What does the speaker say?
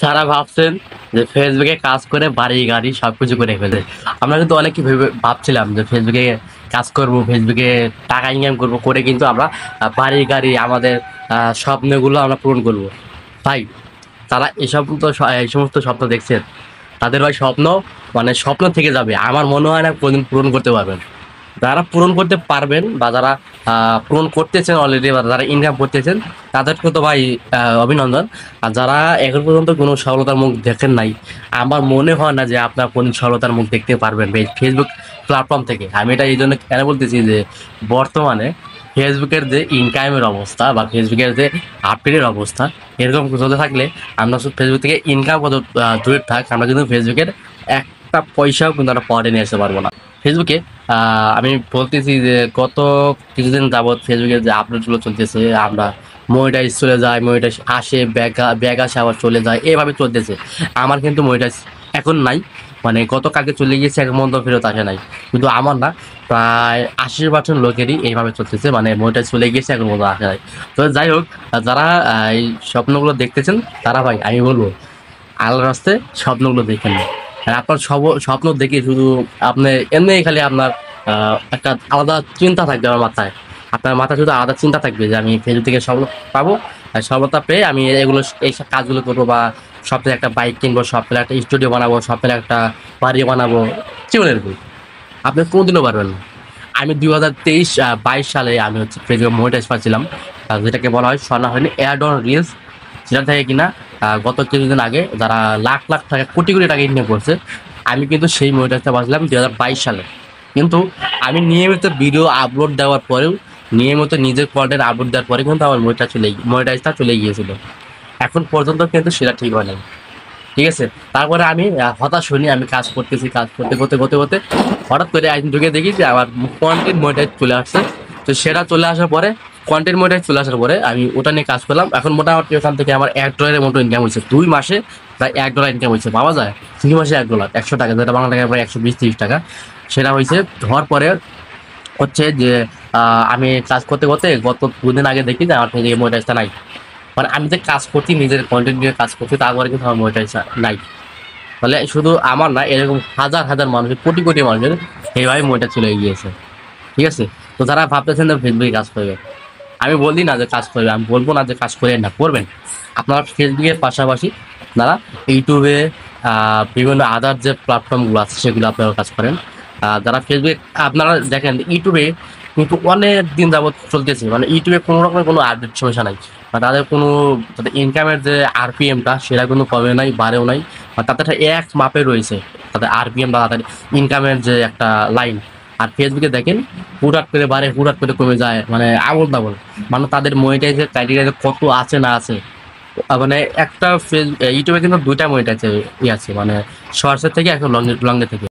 যারা ভাবছেন যে ফেসবুকে কাজ করে বাড়ি গাড়ি সবকিছু করে ফেলে, আমরা কিন্তু অনেকে ভেবে ভাবছিলাম যে ফেসবুকে কাজ করব, ফেসবুকে টাকা ইনকাম করব, করে কিন্তু আমরা বাড়ি গাড়ি আমাদের স্বপ্নগুলো আমরা পূরণ করব। ভাই, তারা এসব তো এই সমস্ত স্বপ্ন দেখছেন, তাদের ভাই স্বপ্ন মানে স্বপ্ন থেকে যাবে। আমার মনে হয় না কোনদিন পূরণ করতে পারবেন। যারা পূরণ করতে পারবেন বা যারা পূরণ করতেছেন অলরেডি বা যারা ইনকাম করতেছেন, তাদেরকে তো ভাই অভিনন্দন। আর যারা এখন পর্যন্ত কোনো সফলতার মুখ দেখেন নাই, আমার মনে হয় না যে আপনার কোন সফলতার মুখ দেখতে পারবেন এই ফেসবুক প্ল্যাটফর্ম থেকে। আমি এটা এই জন্য কেন বলতেছি যে বর্তমানে ফেসবুকের যে ইনকামের অবস্থা বা ফেসবুকের যে আপডেটের অবস্থা, এরকম চলতে থাকলে আমরা শুধু ফেসবুক থেকে ইনকাম কত দূরে থাক, আমরা কিন্তু ফেসবুকের একটা পয়সাও কিন্তু আমরা পরে নিয়ে আসতে পারবো না। ফেসবুকে আমি বলতেছি যে গত কিছুদিন যাবৎ ফেসবুকের যে আপডেটগুলো চলতেছে, আমরা মনিটাইজ চলে যায়, মনিটাইজ আসে, ব্যাগ আসে আবার চলে যায়, এভাবে চলতেছে। আমার কিন্তু মনিটাইজ এখন নাই, মানে গতকালকে চলে গিয়েছে, এখন পর্যন্ত ফেরত আসে নাই। কিন্তু আমার না, প্রায় 80% লোকেরই এইভাবে চলতেছে, মানে মনিটাইজ চলে গিয়েছে, এখন পর্যন্ত আসে নাই। তো যাই হোক, যারা এই স্বপ্নগুলো দেখতেছেন, তারা ভাই আমি বলবো আল্লাহর রাস্তায় স্বপ্নগুলো দেখেন না। আর আপনার স্বপ্ন দেখে শুধু আপনি এমনি খালি আপনার একটা আলাদা চিন্তা থাকবে আমার মাথায়। আপনার মাথায় শুধু আলাদা চিন্তা থাকবে যে আমি ফেসবুক থেকে সফল পাবো, আর সফলতা পেয়ে আমি এগুলো এই সব কাজগুলো করবো, বা স্বপ্নের একটা বাইক কিনবো, স্বপ্নের একটা স্টুডিও বানাবো, স্বপ্নের একটা বাড়ি বানাবো। জীবনের বই আপনি কোনোদিনও পারবেন না। আমি 2023-22 সালে আমি হচ্ছে ফেসবুক মনিটাইজ পাচ্ছিলাম, যেটাকে বলা হয় স্বর্ণাহরণী অ্যাড অন রিলস। সেটা থেকে কিনা গত কিছুদিন আগে যারা লাখ লাখ টাকা কোটি কোটি টাকা ইনকাম করছে, আমি কিন্তু সেই মনিটাইজটা পাচ্ছিলাম 2022 সালে। কিন্তু আমি নিয়মিত ভিডিও আপলোড দেওয়ার পরেও, নিয়মিত নিজের কন্টেন্ট আপলোড দেওয়ার পরে কিন্তু আমার মনিটাইজটা চলে গিয়েছিল। এখন পর্যন্ত কিন্তু সেটা ঠিক হয় নাই। ঠিক আছে, তারপরে আমি হতাশ হইনি, আমি কাজ করতেছি, কাজ করতে করতে করতে করতে হঠাৎ করে একদিন ঢুকে দেখি যে আমার কন্টেন্ট মনিটাইজ চলে আসছে। তো সেটা চলে আসার পরে, কন্টেন্ট মনিটাইজ চলে আসার পরে আমি ওটা নিয়ে কাজ করলাম। এখন মোটামুটি ওখান থেকে আমার $1 মতো ইনকাম হয়েছে। 2 মাসে প্রায় $1 ইনকাম হয়েছে, পাওয়া যায় 2 মাসে $1, 100 টাকা, যেটা বাংলা টাকা প্রায় 120-130 টাকা। সেটা হয়েছে। হওয়ার পরে হচ্ছে যে আমি কাজ করতে করতে গত 2 দিন আগে দেখি যে আমার থেকে মনিটাইজটা নাই। মানে আমি যে কাজ করছি, নিজের কন্টেন্ট নিয়ে কাজ করছি, তারপরে কিন্তু আমার মনিটাইজ নাই। তাহলে শুধু আমার না, এরকম হাজার হাজার মানুষের, কোটি কোটি মানুষের এইভাবে মনিটাইজ চলে গিয়েছে। ঠিক আছে, তো যারা ভাবতেছেন যে ফেসবুকে কাজ করবে, আমি বলি না যে কাজ করবে, আমি বলবো না যে কাজ করে না, করবেন। আপনারা ফেসবুকের পাশাপাশি আপনারা ইউটিউবে বিভিন্ন আদার যে প্ল্যাটফর্মগুলো আছে সেগুলো আপনারা কাজ করেন। যারা ফেসবুকে, আপনারা দেখেন ইউটিউবে কিন্তু অনেক দিন যাবত চলতেছে, মানে ইউটিউবে কোনো রকমের কোনো আপডেট সমস্যা নাই, বা তাদের কোনো, তাদের ইনকামের যে আরপিএমটা সেটা কোনো কমে নাই, বাড়েও নাই, বা তাদের এক মাপে রয়েছে তাদের আরপিএম বা তাদের ইনকামের যে একটা লাইন। আর ফেসবুকে দেখেন হুটহাট করে বাড়ে, হুটহাট করে কমে যায়, মানে আবল তাবল। মানে তাদের মনিটাইজের ক্রাইটেরিয়া কত আছে না আছে, মানে একটা ইউটিউবে কিন্তু 2টা মনিটাইজ আছে, মানে শর্টসের থেকে, এখন লং এর থেকে।